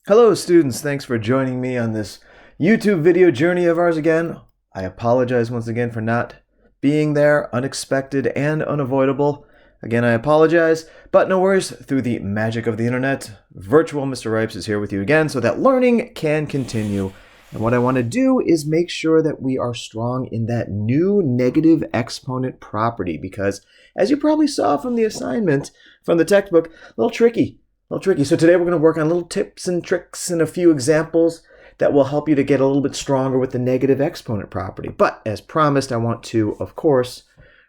Hello students, thanks for joining me on this YouTube video journey of ours again. I apologize once again for not being there, unexpected and unavoidable. Again, I apologize, but no worries. Through the magic of the internet, virtual Mr. Ripes is here with you again so that learning can continue. And what I want to do is make sure that we are strong in that new negative exponent property because, as you probably saw from the assignment from the textbook, a little tricky. So today we're going to work on little tips and tricks and a few examples that will help you to get a little bit stronger with the negative exponent property. But as promised, I want to, of course,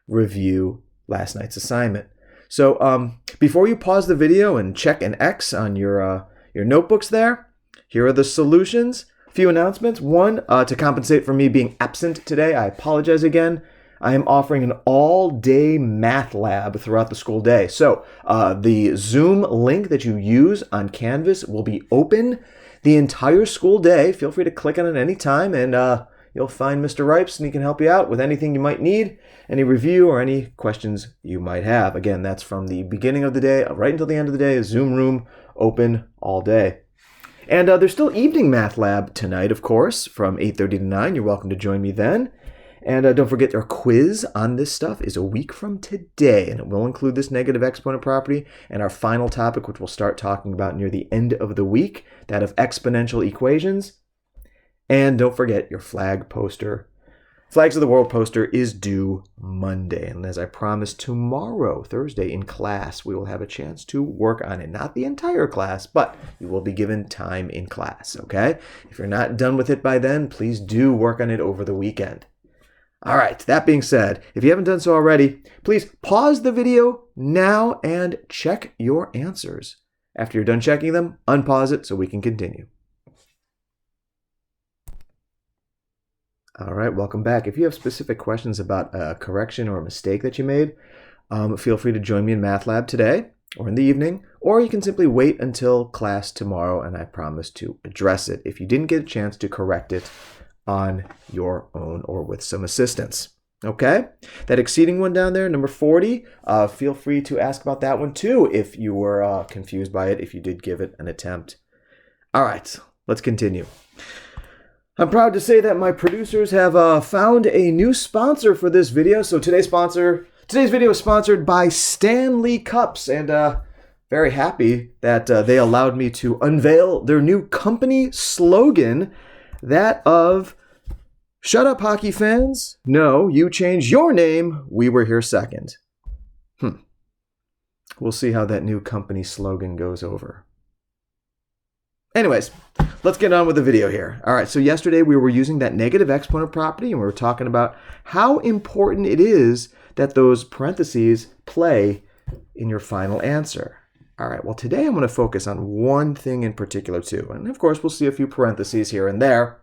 review last night's assignment. So before you pause the video and check an X on your notebooks there, here are the solutions. A few announcements. One, to compensate for me being absent today, I apologize again. I am offering an all-day math lab throughout the school day. So the Zoom link that you use on Canvas will be open the entire school day. Feel free to click on it anytime, and you'll find Mr. Ripes, and he can help you out with anything you might need, any review or any questions you might have. Again, that's from the beginning of the day right until the end of the day. Zoom room open all day. And there's still evening math lab tonight, of course, from 8:30 to 9. You're welcome to join me then. And don't forget, our quiz on this stuff is a week from today, and it will include this negative exponent property and our final topic, which we'll start talking about near the end of the week, that of exponential equations. And don't forget, your flag poster, Flags of the World poster is due Monday. And as I promised, tomorrow, Thursday, in class, we will have a chance to work on it. Not the entire class, but you will be given time in class, okay? If you're not done with it by then, please do work on it over the weekend. All right, that being said, if you haven't done so already, please pause the video now and check your answers. After you're done checking them, unpause it so we can continue. All right, welcome back. If you have specific questions about a correction or a mistake that you made, feel free to join me in Math Lab today or in the evening, or you can simply wait until class tomorrow and I promise to address it if you didn't get a chance to correct it on your own or with some assistance. Okay? That exceeding one down there, number 40, feel free to ask about that one too if you were confused by it, if you did give it an attempt. All right, let's continue. I'm proud to say that my producers have found a new sponsor for this video. So today's video is sponsored by Stanley Cups, and very happy that they allowed me to unveil their new company slogan, that of "Shut up, hockey fans. No, you changed your name. We were here second." We'll see how that new company slogan goes over. Anyways, let's get on with the video here. All right, so yesterday we were using that negative exponent property, and we were talking about how important it is that those parentheses play in your final answer. All right, well, today I'm going to focus on one thing in particular too. And of course, we'll see a few parentheses here and there.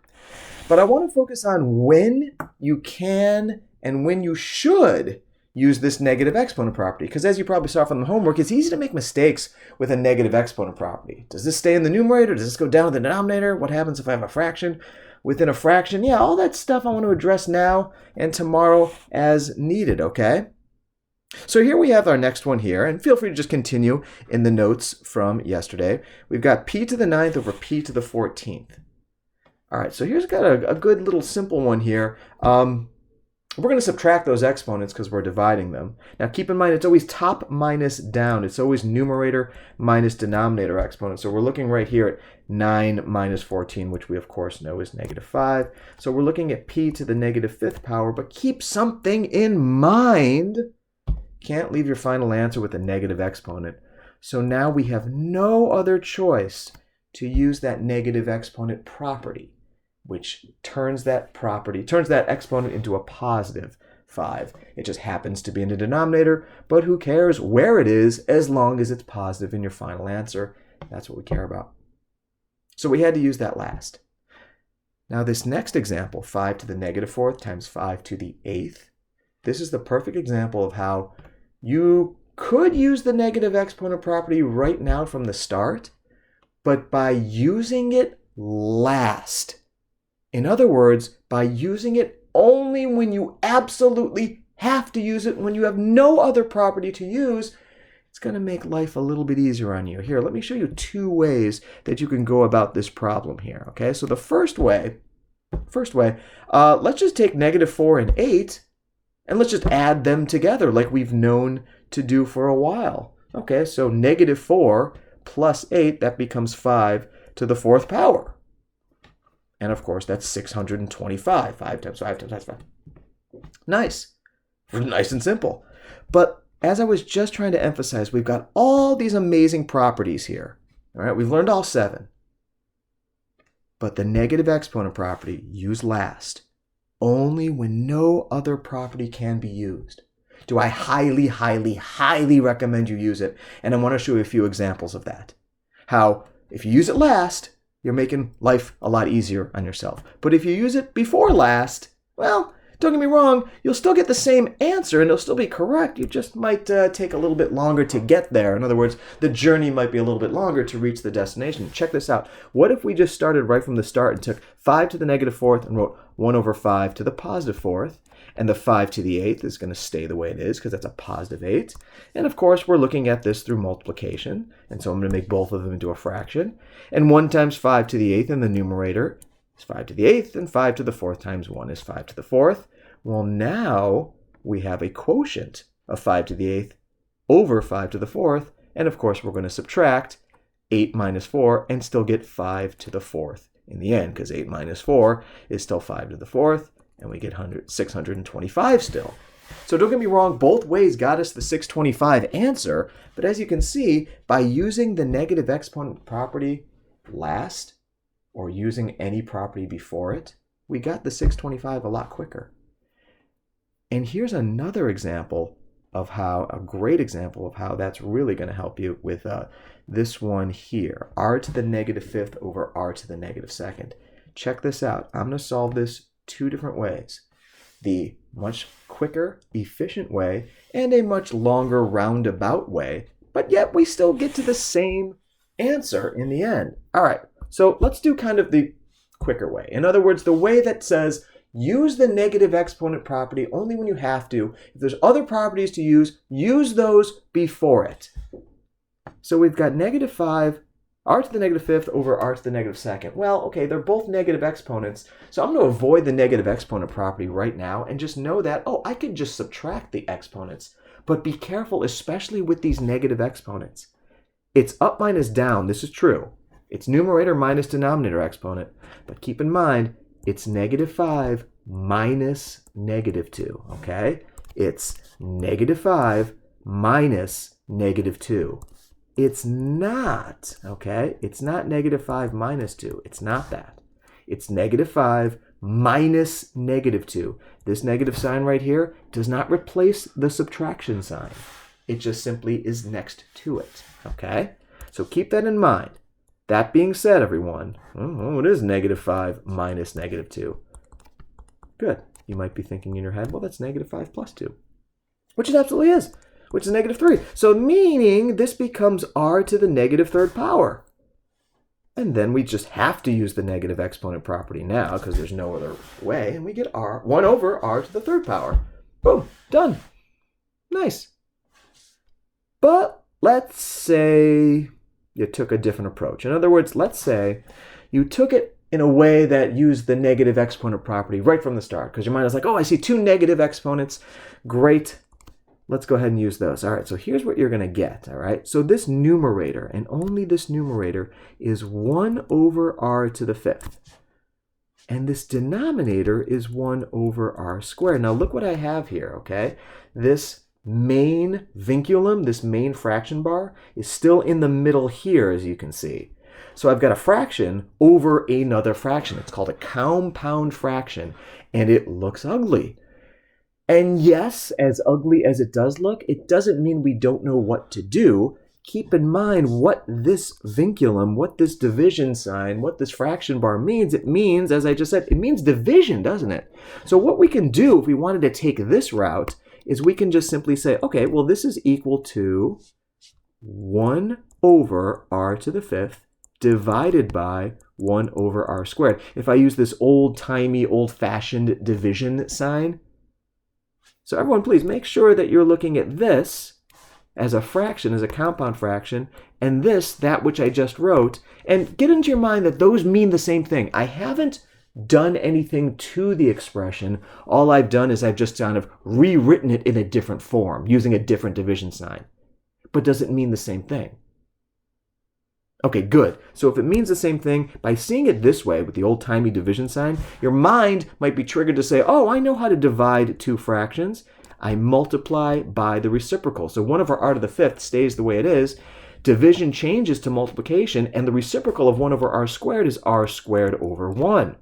But I want to focus on when you can and when you should use this negative exponent property. Because as you probably saw from the homework, it's easy to make mistakes with a negative exponent property. Does this stay in the numerator? Does this go down to the denominator? What happens if I have a fraction within a fraction? Yeah, all that stuff I want to address now and tomorrow as needed, okay? So here we have our next one here, and feel free to just continue in the notes from yesterday. We've got p to the 9th over p to the 14th. All right, so here's got a good little simple one here. We're going to subtract those exponents because we're dividing them. Now keep in mind, it's always top minus down. It's always numerator minus denominator exponent. So we're looking right here at 9 minus 14, which we of course know is negative 5. So we're looking at p to the negative 5th power, but keep something in mind. Can't leave your final answer with a negative exponent. So now we have no other choice to use that negative exponent property, which turns that exponent into a positive 5. It just happens to be in the denominator, but who cares where it is as long as it's positive in your final answer. That's what we care about. So we had to use that last. Now this next example, 5 to the negative 4th times 5 to the 8th, this is the perfect example of how you could use the negative exponent property right now from the start, but by using it last. In other words, by using it only when you absolutely have to use it, when you have no other property to use, it's going to make life a little bit easier on you. Here, let me show you two ways that you can go about this problem here, okay? So the first way, let's just take -4 and 8, and let's just add them together like we've known to do for a while. Okay, so -4 plus 8, that becomes 5 to the 4th power. And of course, that's 625. 5 times 5 times 5. Nice. Nice and simple. But as I was just trying to emphasize, we've got all these amazing properties here. All right, we've learned all 7. But the negative exponent property, use last, only when no other property can be used. Do I highly, highly, highly recommend you use it? And I want to show you a few examples of that. How if you use it last, you're making life a lot easier on yourself. But if you use it before last, well, don't get me wrong, you'll still get the same answer and it'll still be correct. You just might take a little bit longer to get there. In other words, the journey might be a little bit longer to reach the destination. Check this out. What if we just started right from the start and took 5 to the -4th and wrote 1 over 5 to the +4th? And the 5 to the 8th is going to stay the way it is because that's a +8. And of course, we're looking at this through multiplication. And so I'm going to make both of them into a fraction. And 1 times 5 to the 8th in the numerator is 5 to the 8th, and 5 to the 4th times 1 is 5 to the 4th. Well, now we have a quotient of 5 to the 8th over 5 to the 4th. And of course, we're going to subtract 8 minus 4 and still get 5 to the 4th in the end, because 8 minus 4 is still 5 to the 4th. And we get 625 still. So don't get me wrong, both ways got us the 625 answer. But as you can see, by using the negative exponent property last, or using any property before it, we got the 625 a lot quicker. And here's another example of how, a great example of how that's really going to help you with this one here, r to the -5th over r to the -2nd. Check this out. I'm going to solve this 2 different ways. The much quicker, efficient way, and a much longer roundabout way, but yet we still get to the same answer in the end. All right, so let's do kind of the quicker way. In other words, the way that says use the negative exponent property only when you have to. If there's other properties to use those before it. So we've got -5 r to the -5th over r to the -2nd. Well, okay, they're both negative exponents, so I'm going to avoid the negative exponent property right now and just know that, oh, I can just subtract the exponents. But be careful, especially with these negative exponents. It's up minus down, this is true. It's numerator minus denominator exponent. But keep in mind, it's -5 minus -2, okay? It's -5 minus -2. It's not, okay? It's not -5 minus 2. It's not that. It's -5 minus -2. This negative sign right here does not replace the subtraction sign. It just simply is next to it, okay? So keep that in mind. That being said, everyone, it is -5 minus -2. Good. You might be thinking in your head, well, that's -5 plus 2, which it absolutely is. Which is -3. So meaning this becomes r to the -3rd power. And then we just have to use the negative exponent property now because there's no other way. And we get 1 over r to the 3rd power. Boom, done. Nice. But let's say you took a different approach. In other words, let's say you took it in a way that used the negative exponent property right from the start. Because your mind is like, oh, I see 2 negative exponents. Great. Let's go ahead and use those. All right, so here's what you're going to get, all right? So this numerator, and only this numerator, is 1 over r to the 5th. And this denominator is 1 over r squared. Now look what I have here, okay? This main vinculum, this main fraction bar, is still in the middle here, as you can see. So I've got a fraction over another fraction. It's called a compound fraction, and it looks ugly. And yes, as ugly as it does look, it doesn't mean we don't know what to do. Keep in mind what this vinculum, what this division sign, what this fraction bar means. It means, as I just said, it means division, doesn't it? So what we can do if we wanted to take this route is we can just simply say, okay, well, this is equal to 1 over r to the 5th divided by 1 over r squared. If I use this old-timey, old-fashioned division sign, so everyone, please make sure that you're looking at this as a fraction, as a compound fraction, and this, that which I just wrote, and get into your mind that those mean the same thing. I haven't done anything to the expression. All I've done is I've just kind of rewritten it in a different form, using a different division sign. But does it mean the same thing? Okay, good. So if it means the same thing, by seeing it this way with the old-timey division sign, your mind might be triggered to say, oh, I know how to divide two fractions. I multiply by the reciprocal. So 1 over r to the 5th stays the way it is. Division changes to multiplication, and the reciprocal of 1 over r squared is r squared over 1.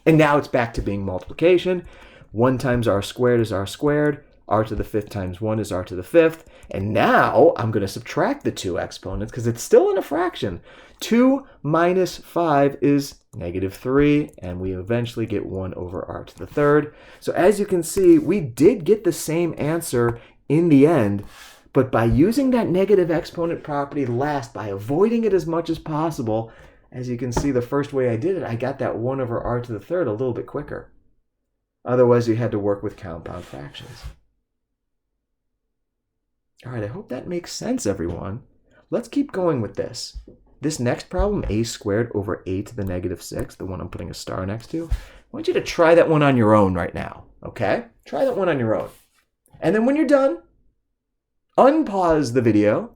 And now it's back to being multiplication. 1 times r squared is r squared. R to the 5th times 1 is r to the 5th. And now I'm going to subtract the two exponents because it's still in a fraction. 2 minus 5 is -3, and we eventually get 1 over r to the 3rd. So as you can see, we did get the same answer in the end, but by using that negative exponent property last, by avoiding it as much as possible, as you can see the first way I did it, I got that 1 over r to the 3rd a little bit quicker. Otherwise, you had to work with compound fractions. All right, I hope that makes sense, everyone. Let's keep going with this. This next problem, a squared over a to the -6, the one I'm putting a star next to, I want you to try that one on your own right now, okay? Try that one on your own. And then when you're done, unpause the video.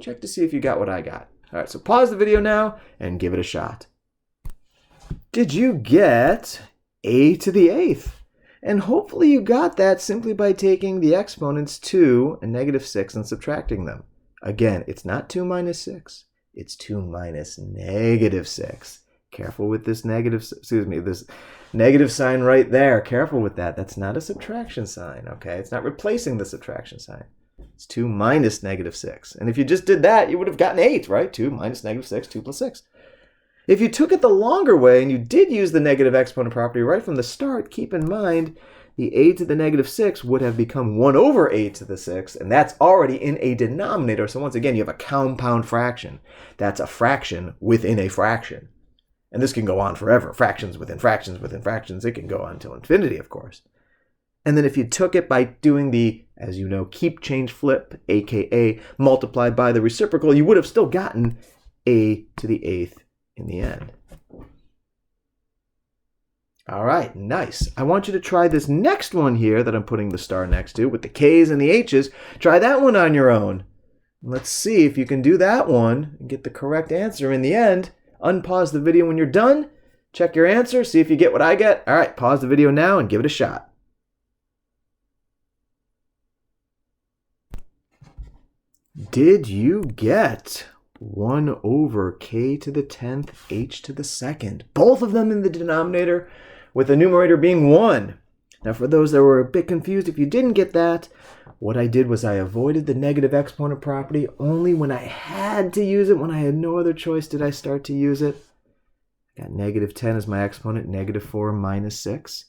Check to see if you got what I got. All right, so pause the video now and give it a shot. Did you get a to the 8th? And hopefully you got that simply by taking the exponents 2 and -6 and subtracting them. Again, it's not 2 minus 6. It's 2 minus -6. Careful with this this negative sign right there. Careful with that. That's not a subtraction sign, okay? It's not replacing the subtraction sign. It's 2 minus -6. And if you just did that, you would have gotten 8, right? 2 minus -6, 2 plus 6. If you took it the longer way and you did use the negative exponent property right from the start, keep in mind the a to the -6 would have become 1 over a to the 6, and that's already in a denominator. So once again, you have a compound fraction. That's a fraction within a fraction. And this can go on forever. Fractions within fractions within fractions. It can go on until infinity, of course. And then if you took it by doing the, as you know, keep, change, flip, aka multiply by the reciprocal, you would have still gotten a to the 8th in the end. All right, nice. I want you to try this next one here that I'm putting the star next to with the K's and the H's. Try that one on your own. Let's see if you can do that one and get the correct answer in the end. Unpause the video when you're done. Check your answer, see if you get what I get. All right, pause the video now and give it a shot. Did you get 1 over k to the 10th, h to the 2nd? Both of them in the denominator, with the numerator being 1. Now, for those that were a bit confused, if you didn't get that, what I did was I avoided the negative exponent property only when I had to use it. When I had no other choice did I start to use it. I got -10 as my exponent, -4 minus 6.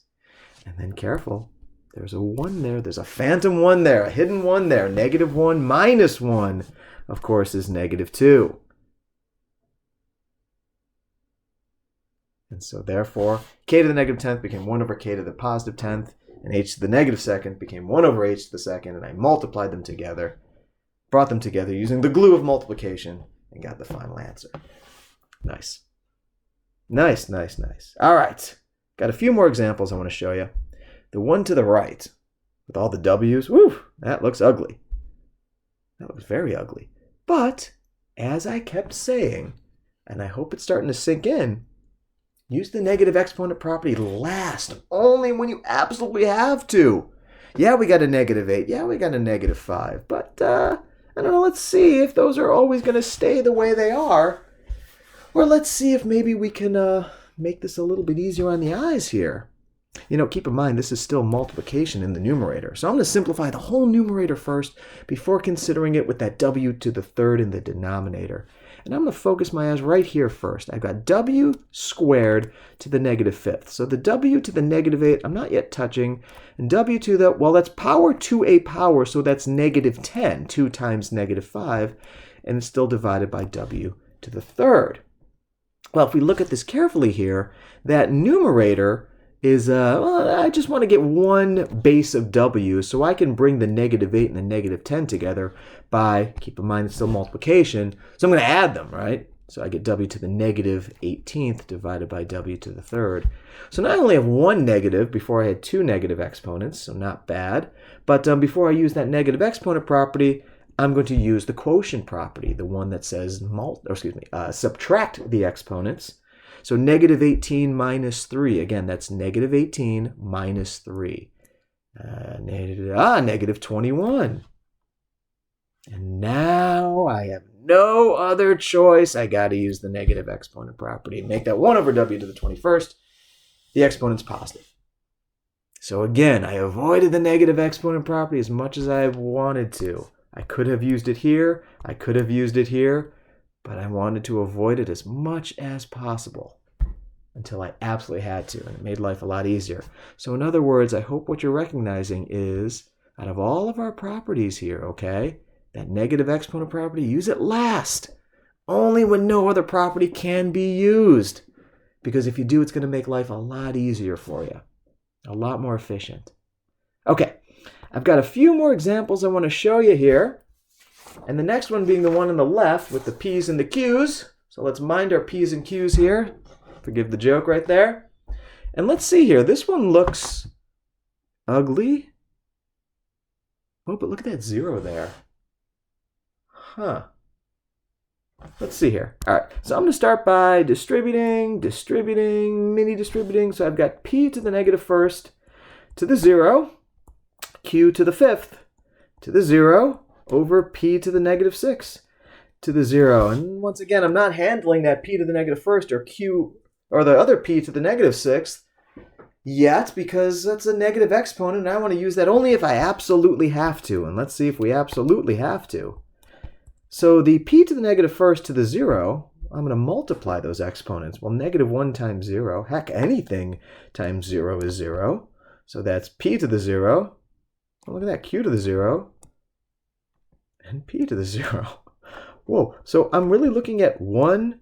And then careful, there's a 1 there. There's a phantom 1 there, a hidden 1 there. -1 minus 1, of course, is -2. And so therefore, k to the -10th became 1 over k to the +10th, and h to the -2nd became 1 over h to the 2nd, and I multiplied them together, brought them together using the glue of multiplication, and got the final answer. Nice. Nice, nice, nice. All right. Got a few more examples I want to show you. The one to the right, with all the W's, woo, that looks ugly. That looks very ugly. But, as I kept saying, and I hope it's starting to sink in, use the negative exponent property last, only when you absolutely have to. Yeah, we got a -8. Yeah, we got a -5. But, I don't know, let's see if those are always going to stay the way they are. Or let's see if maybe we can make this a little bit easier on the eyes here. You know, keep in mind, this is still multiplication in the numerator. So I'm going to simplify the whole numerator first before considering it with that w to the 3rd in the denominator. And I'm going to focus my eyes right here first. I've got w squared to the -5th. So the w to the -8, I'm not yet touching. And w to the, well, that's power to a power, so that's -10, 2 times -5. And it's still divided by w to the 3rd. Well, if we look at this carefully here, that numerator is, well, I just want to get one base of w, so I can bring the negative 8 and the negative 10 together by, keep in mind it's still multiplication, so I'm going to add them, right? So I get w to the negative 18th divided by w to the third. So now I only have one negative. Before I had two negative exponents, so not bad. But before I use that negative exponent property, I'm going to use the quotient property, the one that says subtract the exponents. So negative 18 minus 3. Again, that's negative 18 minus 3. Negative 21. And now I have no other choice. I got to use the negative exponent property and make that 1 over w to the 21st. The exponent's positive. So again, I avoided the negative exponent property as much as I wanted to. I could have used it here. I could have used it here. But I wanted to avoid it as much as possible until I absolutely had to, and it made life a lot easier. So in other words, I hope what you're recognizing is, out of all of our properties here, okay, that negative exponent property, use it last, only when no other property can be used. Because if you do, it's going to make life a lot easier for you, a lot more efficient. Okay, I've got a few more examples I want to show you here. And the next one being the one on the left with the P's and the Q's. So let's mind our P's and Q's here. Forgive the joke right there. And let's see here. This one looks ugly. Oh, but look at that 0 there. Huh. Let's see here. All right. So I'm going to start by distributing, mini distributing. So I've got P to the negative first to the 0, Q to the fifth to the 0, over P to the negative 6 to the 0. And once again, I'm not handling that P to the negative first or Q or the other P to the negative 6th yet, because that's a negative exponent and I want to use that only if I absolutely have to. And let's see if we absolutely have to. So the P to the negative first to the 0, I'm going to multiply those exponents. Well, negative 1 times 0, heck, anything times 0 is 0. So that's P to the 0. Well, look at that, Q to the 0. And P to the 0. Whoa, so I'm really looking at 1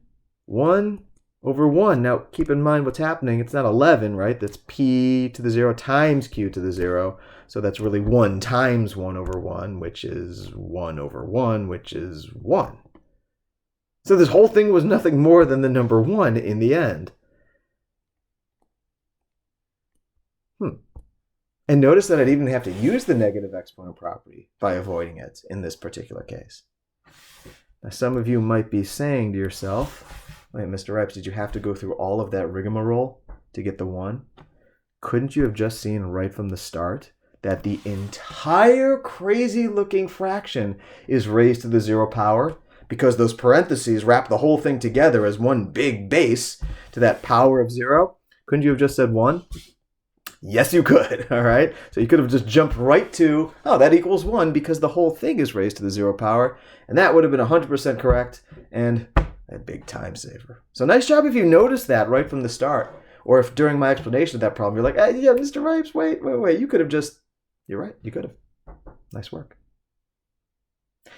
over 1. Now, keep in mind what's happening. It's not 11, right? That's P to the 0 times Q to the 0. So that's really 1 times 1 over 1, which is 1 over 1, which is 1. So this whole thing was nothing more than the number 1 in the end. And notice that I didn't even have to use the negative exponent property by avoiding it in this particular case. Now, some of you might be saying to yourself, wait, Mr. Ripes, did you have to go through all of that rigmarole to get the 1? Couldn't you have just seen right from the start that the entire crazy-looking fraction is raised to the 0 power? Because those parentheses wrap the whole thing together as one big base to that power of 0. Couldn't you have just said 1? Yes, you could, all right? So you could have just jumped right to, oh, that equals 1 because the whole thing is raised to the 0 power, and that would have been 100% correct and a big time saver. So nice job if you noticed that right from the start, or if during my explanation of that problem, you're like, hey, yeah, Mr. Ripes, wait, you could have just, you're right, you could have. Nice work.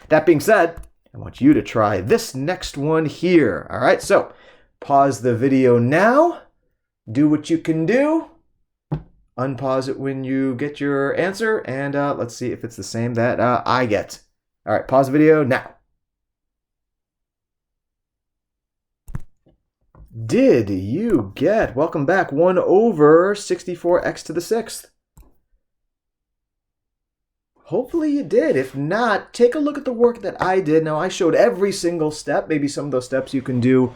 That being said, I want you to try this next one here, all right? So pause the video now, do what you can do. Unpause it when you get your answer, and let's see if it's the same that I get. All right, pause the video now. Did you get, welcome back, 1 over 64x to the 6th? Hopefully you did. If not, take a look at the work that I did. Now, I showed every single step. Maybe some of those steps you can do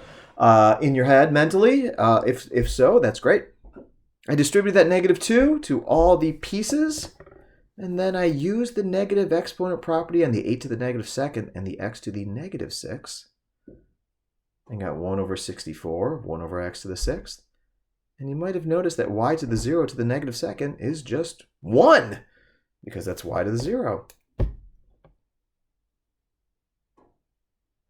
in your head mentally. If so, that's great. I distributed that negative 2 to all the pieces, and then I used the negative exponent property on the 8 to the negative 2nd and the x to the negative 6. I got 1 over 64, 1 over x to the 6th. And you might have noticed that y to the 0 to the negative 2nd is just 1, because that's y to the 0.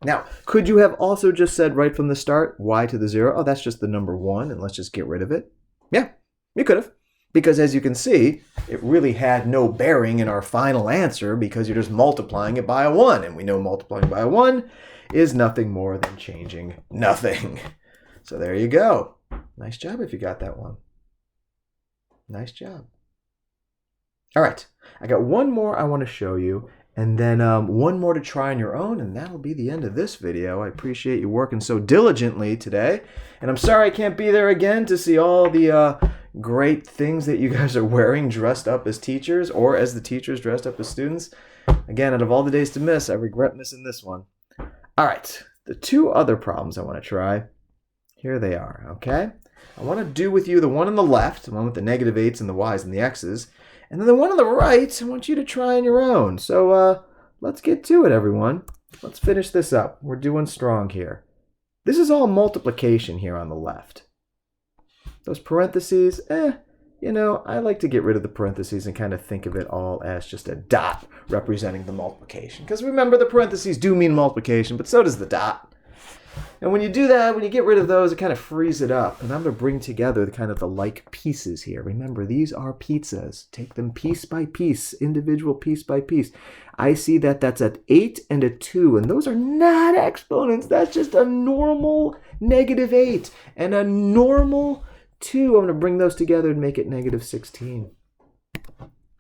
Now, could you have also just said right from the start, y to the 0, oh, that's just the number 1, and let's just get rid of it? Yeah. You could have, because as you can see, it really had no bearing in our final answer because you're just multiplying it by a 1. And we know multiplying by a 1 is nothing more than changing nothing. So there you go. Nice job if you got that one. Nice job. All right, I got one more I want to show you, and then one more to try on your own, and that'll be the end of this video. I appreciate you working so diligently today, and I'm sorry I can't be there again to see all the great things that you guys are wearing dressed up as teachers, or as the teachers dressed up as students. Again, out of all the days to miss, I regret missing this one. All right, the two other problems I want to try, here they are, okay? I want to do with you the one on the left, the one with the -8s and the y's and the x's, and then the one on the right, I want you to try on your own. So let's get to it, everyone. Let's finish this up. We're doing strong here. This is all multiplication here on the left. Those parentheses, you know, I like to get rid of the parentheses and kind of think of it all as just a dot representing the multiplication. Because remember, the parentheses do mean multiplication, but so does the dot. And when you do that, when you get rid of those, it kind of frees it up. And I'm going to bring together the like pieces here. Remember, these are pizzas. Take them piece by piece, individual piece by piece. I see that that's an 8 and a 2, and those are not exponents. That's just a normal -8 and a normal 2. I'm going to bring those together and make it -16.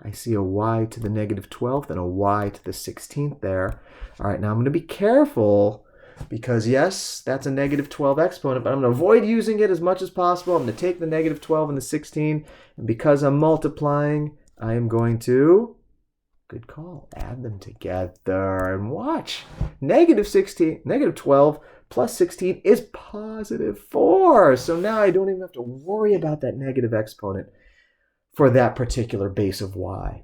I see a y to the -12th and a y to the 16th there. All right, now I'm going to be careful, because yes, that's a -12 exponent, but I'm going to avoid using it as much as possible. I'm going to take the -12 and the 16, and because I'm multiplying, I am going to, good call, add them together, and watch. -12 plus 16 is +4. So now I don't even have to worry about that negative exponent for that particular base of y.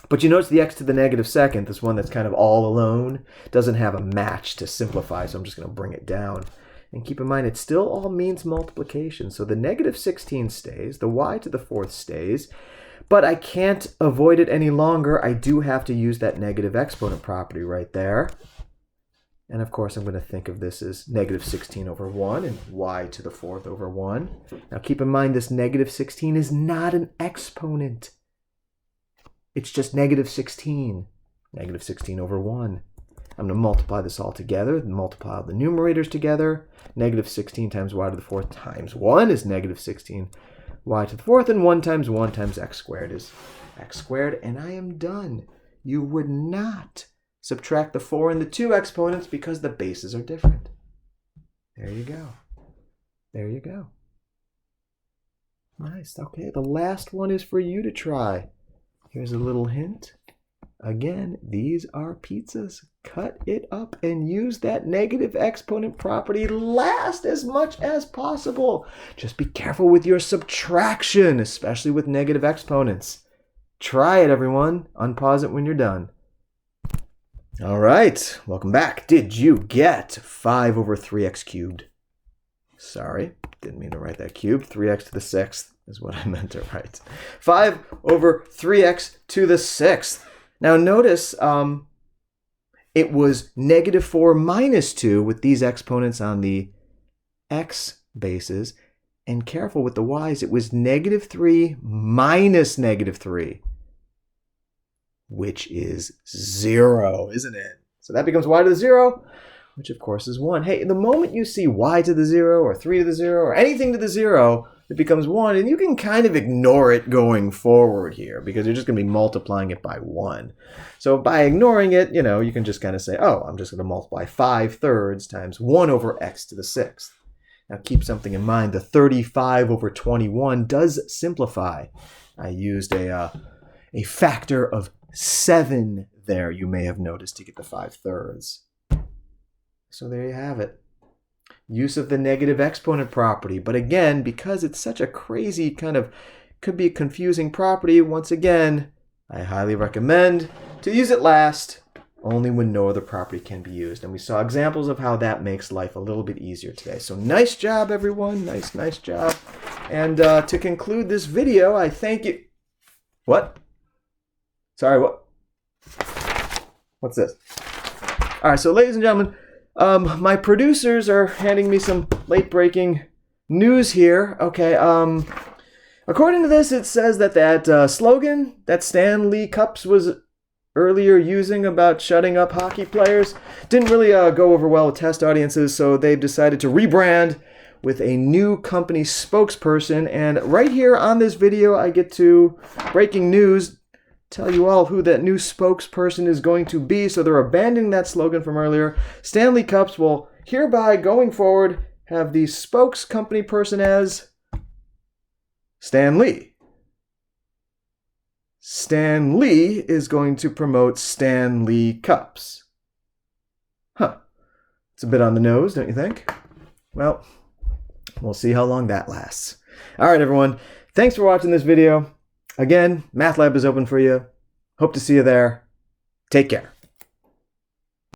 But you notice the x to the -2nd, this one that's kind of all alone, doesn't have a match to simplify, so I'm just going to bring it down. And keep in mind, it still all means multiplication. So the -16 stays, the y to the 4th stays, but I can't avoid it any longer. I do have to use that negative exponent property right there. And of course, I'm going to think of this as -16 over 1 and y to the 4th over 1. Now keep in mind, this -16 is not an exponent. It's just -16. -16 over 1. I'm going to multiply this all together, and multiply all the numerators together. -16 times y to the 4th times 1 is -16 y to the 4th, and 1 times x squared is x squared, and I am done. You would not subtract the 4 and the 2 exponents because the bases are different. There you go. There you go. Nice. Okay, the last one is for you to try. Here's a little hint. Again, these are pizzas. Cut it up and use that negative exponent property last as much as possible. Just be careful with your subtraction, especially with negative exponents. Try it, everyone. Unpause it when you're done. All right, welcome back. Did you get 5 over 3x cubed? Sorry, didn't mean to write that cubed. 3x to the 6th is what I meant to write. 5 over 3x to the 6th. Now notice it was -4 minus 2 with these exponents on the x bases. And careful with the y's, it was -3 minus -3. Which is 0, isn't it? So that becomes y to the 0, which of course is 1. Hey, the moment you see y to the 0 or 3 to the 0 or anything to the 0, it becomes 1, and you can kind of ignore it going forward here because you're just going to be multiplying it by 1. So by ignoring it, you know, you can just kind of say, oh, I'm just going to multiply 5/3 times 1 over x to the 6th. Now keep something in mind, the 35 over 21 does simplify. I used a factor of 7 there, you may have noticed, to get the 5/3. So there you have it. Use of the negative exponent property. But again, because it's such a crazy kind of, could be a confusing property, once again, I highly recommend to use it last, only when no other property can be used. And we saw examples of how that makes life a little bit easier today. So nice job, everyone. Nice job. And to conclude this video, I thank you. What? Sorry, what? What's this? All right, so ladies and gentlemen, my producers are handing me some late-breaking news here. Okay, according to this, it says that slogan that Stan Lee Cups was earlier using about shutting up hockey players didn't really go over well with test audiences, so they've decided to rebrand with a new company spokesperson. And right here on this video, I get to, breaking news, tell you all who that new spokesperson is going to be. So they're abandoning that slogan from earlier. Stanley Cups will hereby, going forward, have the spokes company person as Stan Lee. Stan Lee is going to promote Stanley Cups. Huh. It's a bit on the nose, don't you think? Well, we'll see how long that lasts. All right, everyone. Thanks for watching this video. Again, Math Lab is open for you. Hope to see you there. Take care.